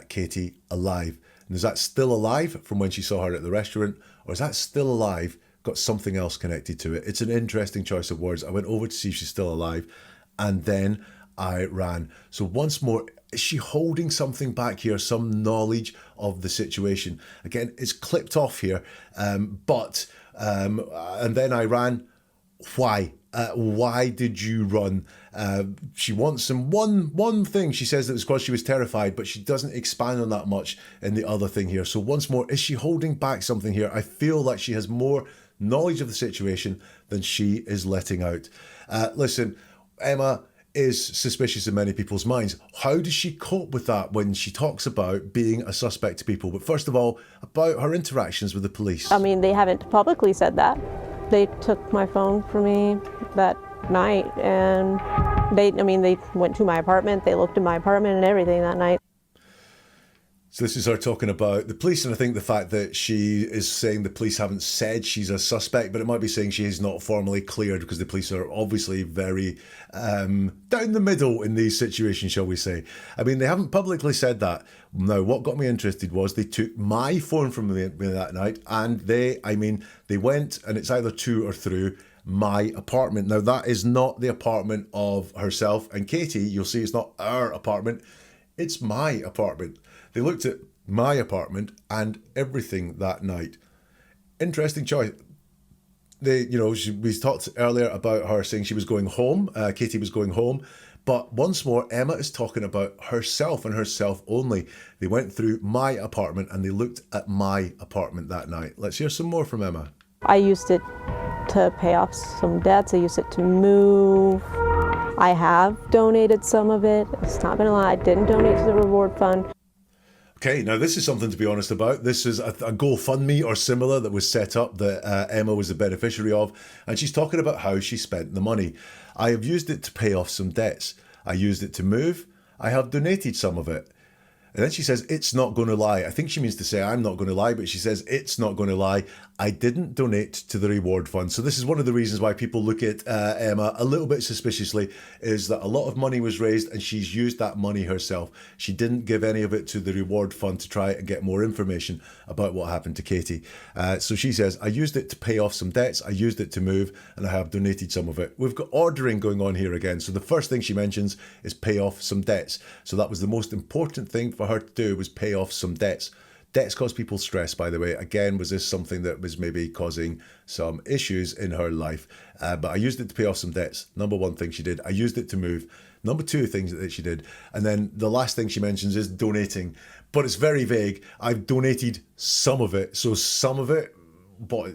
Katie alive. And is that still alive from when she saw her at the restaurant? Or is that still alive got something else connected to it? It's an interesting choice of words. I went over to see if she's still alive. And then I ran. So once more, is she holding something back here, some knowledge of the situation? Again, it's clipped off here, and then I ran. Why? Why did you run? She wants some one thing. She says that it was because she was terrified, but she doesn't expand on that much in the other thing here. So once more, is she holding back something here? I feel like she has more knowledge of the situation than she is letting out. Listen, Emma is suspicious in many people's minds. How does she cope with that when she talks about being a suspect to people? But first of all, about her interactions with the police. I mean, they haven't publicly said that. They took my phone from me that night, and they went to my apartment. They looked in my apartment and everything that night. So this is her talking about the police, and I think the fact that she is saying the police haven't said she's a suspect, but it might be saying she is not formally cleared because the police are obviously very down the middle in these situations, shall we say. I mean, they haven't publicly said that. Now, what got me interested was they took my phone from me that night, and they went, and it's either to or through my apartment. Now, that is not the apartment of herself and Katie. You'll see it's not our apartment. It's my apartment. They looked at my apartment and everything that night. Interesting choice. We talked earlier about her saying she was going home. Katie was going home. But once more, Emma is talking about herself and herself only. They went through my apartment and they looked at my apartment that night. Let's hear some more from Emma. I used it to pay off some debts. I used it to move. I have donated some of it. It's not been a lot. I didn't donate to the reward fund. Okay, now this is something to be honest about. This is a GoFundMe or similar that was set up that Emma was the beneficiary of, and she's talking about how she spent the money. I have used it to pay off some debts. I used it to move. I have donated some of it. And then she says, it's not going to lie. I think she means to say, I'm not going to lie, but she says, it's not going to lie. I didn't donate to the reward fund. So this is one of the reasons why people look at Emma a little bit suspiciously, is that a lot of money was raised and she's used that money herself. She didn't give any of it to the reward fund to try and get more information about what happened to Katie. So she says, I used it to pay off some debts. I used it to move, and I have donated some of it. We've got ordering going on here again. So the first thing she mentions is pay off some debts. So that was the most important thing for her to do, was pay off some debts. Debts cause people stress, by the way. Again, was this something that was maybe causing some issues in her life? But I used it to pay off some debts. Number one thing she did. I used it to move. Number two things that she did. And then the last thing she mentions is donating. But it's very vague. I've donated some of it. So some of it, but,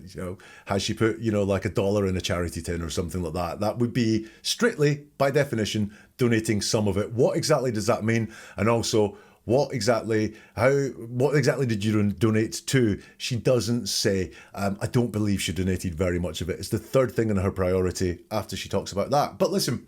has she put, like $1 in a charity tin or something like that? That would be strictly, by definition, donating some of it. What exactly does that mean? And also, what exactly did you donate to? She doesn't say. I don't believe she donated very much of it. It's the third thing in her priority after she talks about that. But listen,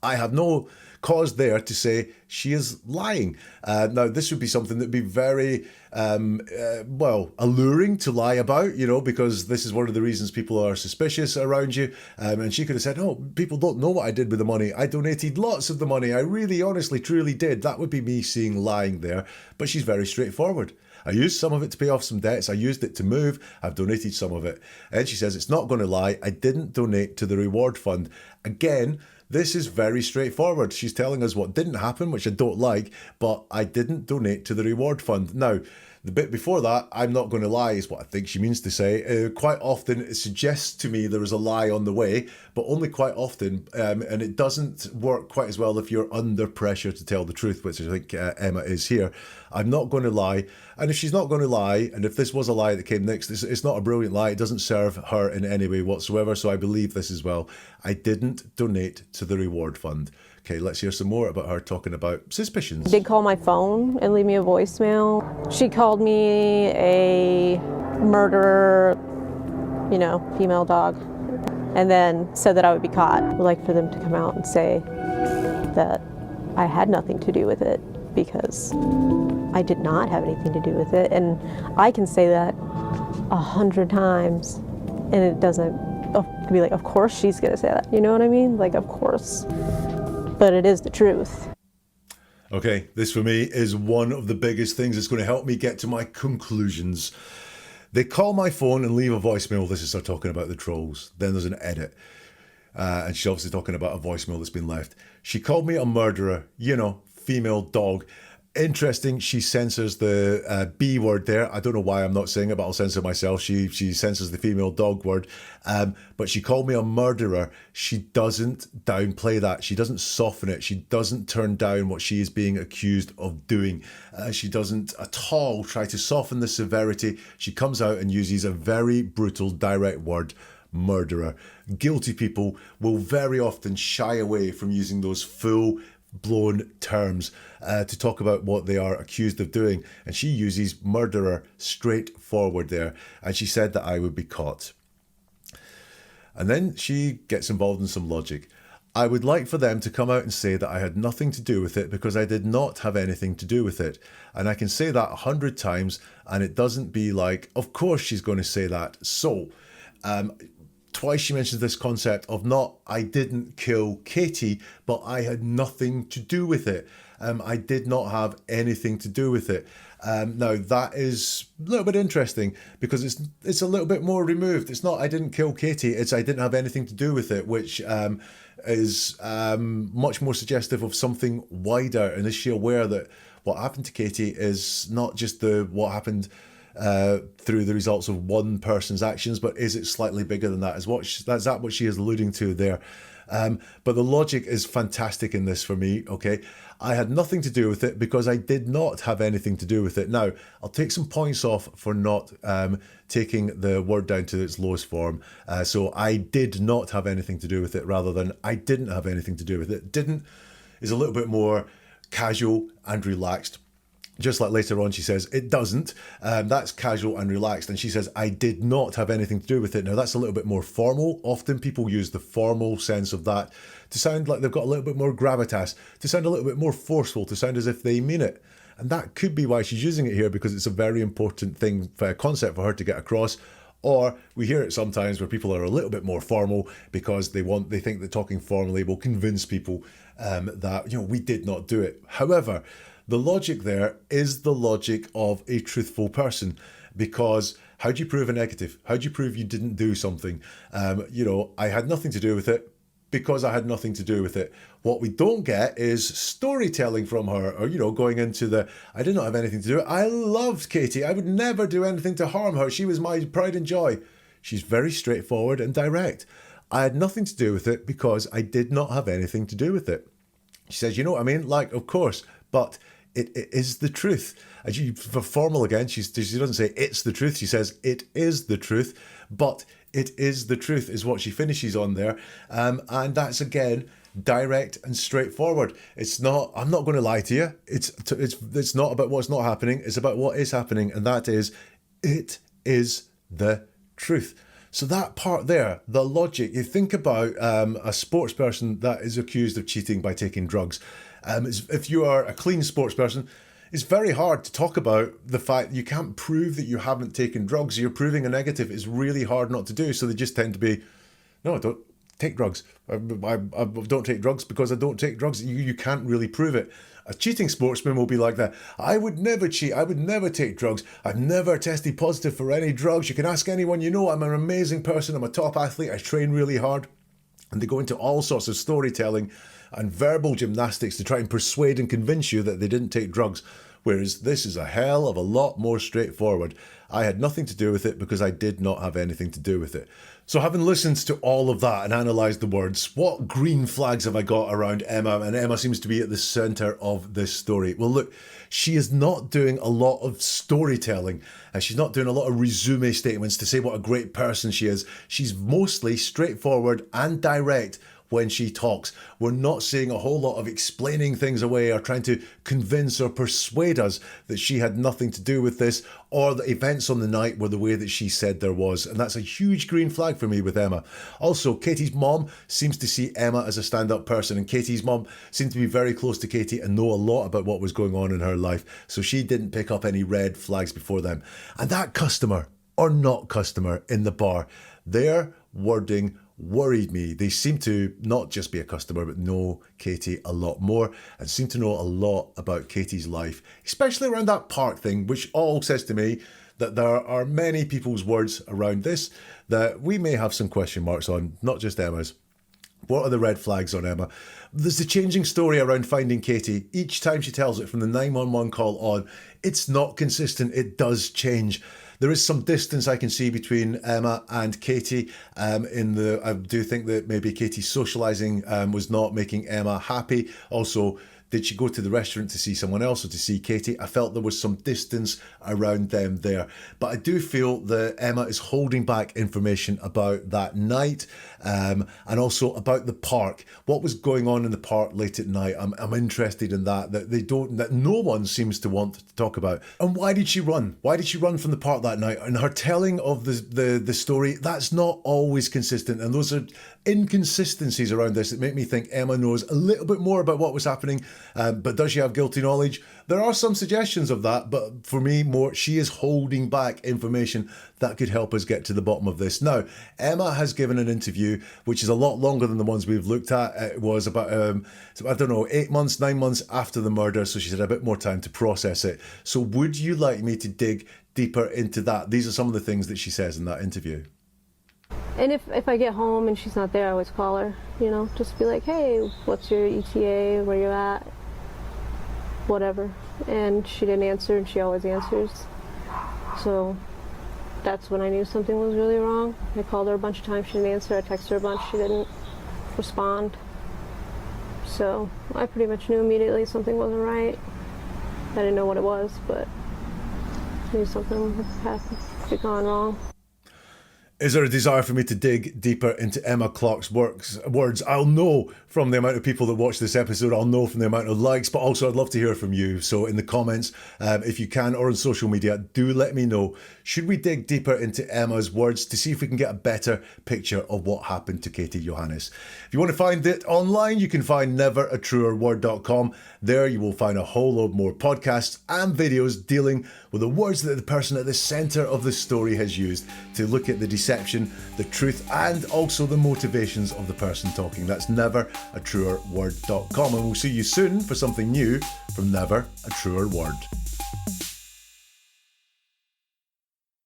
I have no cause there to say she is lying. Now, this would be something that would be very, alluring to lie about, because this is one of the reasons people are suspicious around you. And she could have said, oh, people don't know what I did with the money. I donated lots of the money. I really, honestly, truly did. That would be me seeing lying there. But she's very straightforward. I used some of it to pay off some debts. I used it to move. I've donated some of it. And she says, it's not going to lie. I didn't donate to the reward fund. Again, this is very straightforward. She's telling us what didn't happen, which I don't like, but I didn't donate to the reward fund. Now, the bit before that, I'm not going to lie, is what I think she means to say. Quite often, it suggests to me there is a lie on the way, but only quite often, and it doesn't work quite as well if you're under pressure to tell the truth, which I think Emma is here. I'm not going to lie, and if she's not going to lie, and if this was a lie that came next, it's not a brilliant lie. It doesn't serve her in any way whatsoever, so I believe this as well. I didn't donate to the reward fund. Okay, let's hear some more about her talking about suspicions. Did call my phone and leave me a voicemail. She called me a murderer, female dog, and then said that I would be caught. I'd like for them to come out and say that I had nothing to do with it, because I did not have anything to do with it. And I can say that 100 times, and it doesn't be like, of course she's gonna say that. You know what I mean? Like, of course. But it is the truth. Okay, this for me is one of the biggest things that's going to help me get to my conclusions. They call my phone and leave a voicemail. This is her talking about the trolls. Then there's an edit. And she's obviously talking about a voicemail that's been left. She called me a murderer, female dog. Interesting, she censors the B word there. I don't know why I'm not saying it, but I'll censor myself. She censors the female dog word. But she called me a murderer. She doesn't downplay that. She doesn't soften it. She doesn't turn down what she is being accused of doing. She doesn't at all try to soften the severity. She comes out and uses a very brutal, direct word. Murderer. Guilty people will very often shy away from using those full-blown terms to talk about what they are accused of doing, and she uses murderer straightforward there, and she said that I would be caught. And then she gets involved in some logic. I would like for them to come out and say that I had nothing to do with it, because I did not have anything to do with it. And I can say that 100 times and it doesn't be like, of course she's going to say that. So twice she mentions this concept of not, I didn't kill Katie, but I had nothing to do with it. I did not have anything to do with it. Now that is a little bit interesting, because it's a little bit more removed. It's not I didn't kill Katie, it's I didn't have anything to do with it, which is much more suggestive of something wider. And is she aware that what happened to Katie is not just what happened through the results of one person's actions, but is it slightly bigger than that? Is that what she is alluding to there? But the logic is fantastic in this for me, okay? I had nothing to do with it because I did not have anything to do with it. Now, I'll take some points off for not taking the word down to its lowest form. So I did not have anything to do with it rather than I didn't have anything to do with it. Didn't is a little bit more casual and relaxed. Just like later on, she says, it doesn't. That's casual and relaxed. And she says, I did not have anything to do with it. Now, that's a little bit more formal. Often people use the formal sense of that to sound like they've got a little bit more gravitas, to sound a little bit more forceful, to sound as if they mean it. And that could be why she's using it here, because it's a very important thing, for a concept for her to get across. Or we hear it sometimes where people are a little bit more formal because they think that talking formally will convince people that, we did not do it. However, the logic there is the logic of a truthful person, because how do you prove a negative? How do you prove you didn't do something? I had nothing to do with it because I had nothing to do with it. What we don't get is storytelling from her, or, going into I did not have anything to do with it. I loved Katie. I would never do anything to harm her. She was my pride and joy. She's very straightforward and direct. I had nothing to do with it because I did not have anything to do with it. She says, you know what I mean? Like, of course, but it is the truth. And she, for formal again, she doesn't say it's the truth. She says it is the truth, but it is the truth is what she finishes on there. And that's, again, direct and straightforward. It's not, I'm not going to lie to you. It's not about what's not happening. It's about what is happening. And that is, it is the truth. So that part there, the logic, you think about a sports person that is accused of cheating by taking drugs. If you are a clean sports person, it's very hard to talk about the fact you can't prove that you haven't taken drugs. You're proving a negative. It's really hard not to do. So they just tend to be, no, I don't take drugs. I don't take drugs because I don't take drugs. You can't really prove it. A cheating sportsman will be like that. I would never cheat. I would never take drugs. I've never tested positive for any drugs. You can ask anyone you know. I'm an amazing person. I'm a top athlete. I train really hard. And they go into all sorts of storytelling and verbal gymnastics to try and persuade and convince you that they didn't take drugs. Whereas this is a hell of a lot more straightforward. I had nothing to do with it because I did not have anything to do with it. So having listened to all of that and analysed the words, what green flags have I got around Emma? And Emma seems to be at the centre of this story. Well, look, she is not doing a lot of storytelling. And she's not doing a lot of resume statements to say what a great person she is. She's mostly straightforward and direct when she talks. We're not seeing a whole lot of explaining things away or trying to convince or persuade us that she had nothing to do with this, or the events on the night were the way that she said there was. And that's a huge green flag for me with Emma. Also, Katie's mom seems to see Emma as a stand-up person, and Katie's mom seemed to be very close to Katie and know a lot about what was going on in her life. So she didn't pick up any red flags before them. And that customer, or not customer, in the bar, their wording worried me. They seem to not just be a customer, but know Katie a lot more and seem to know a lot about Katie's life, especially around that park thing, which all says to me that there are many people's words around this that we may have some question marks on, not just Emma's. What are the red flags on Emma? There's the changing story around finding Katie. Each time she tells it from the 911 call on, it's not consistent. It does change. There is some distance I can see between Emma and Katie. I do think that maybe Katie's socialising was not making Emma happy. Also, did she go to the restaurant to see someone else or to see Katie? I felt there was some distance around them there. But I do feel that Emma is holding back information about that night and also about the park. What was going on in the park late at night? I'm interested in that no one seems to want to talk about. And why did she run? Why did she run from the park that night? And her telling of the story, that's not always consistent. And those are inconsistencies around this that make me think Emma knows a little bit more about what was happening. But does she have guilty knowledge? There are some suggestions of that, but for me, she is holding back information that could help us get to the bottom of this. Now, Emma has given an interview, which is a lot longer than the ones we've looked at. It was about, 8 months, 9 months after the murder, so she's had a bit more time to process it. So would you like me to dig deeper into that? These are some of the things that she says in that interview. And if I get home and she's not there, I always call her, just be like, hey, what's your ETA, where you're at, whatever. And she didn't answer, and she always answers. So that's when I knew something was really wrong. I called her a bunch of times, she didn't answer. I texted her a bunch, she didn't. respond. So I pretty much knew immediately something wasn't right. I didn't know what it was, but I knew something had gone wrong. Is there a desire for me to dig deeper into Emma Clark's words? I'll know from the amount of people that watch this episode. I'll know from the amount of likes, but also I'd love to hear from you. So in the comments, if you can, or on social media, do let me know. Should we dig deeper into Emma's words to see if we can get a better picture of what happened to Katie Janness? If you want to find it online, you can find neveratruerword.com. There you will find a whole load more podcasts and videos dealing with the words that the person at the centre of the story has used to look at the deception, the truth, and also the motivations of the person talking. That's neveratruerword.com. And we'll see you soon for something new from Never a Truer Word.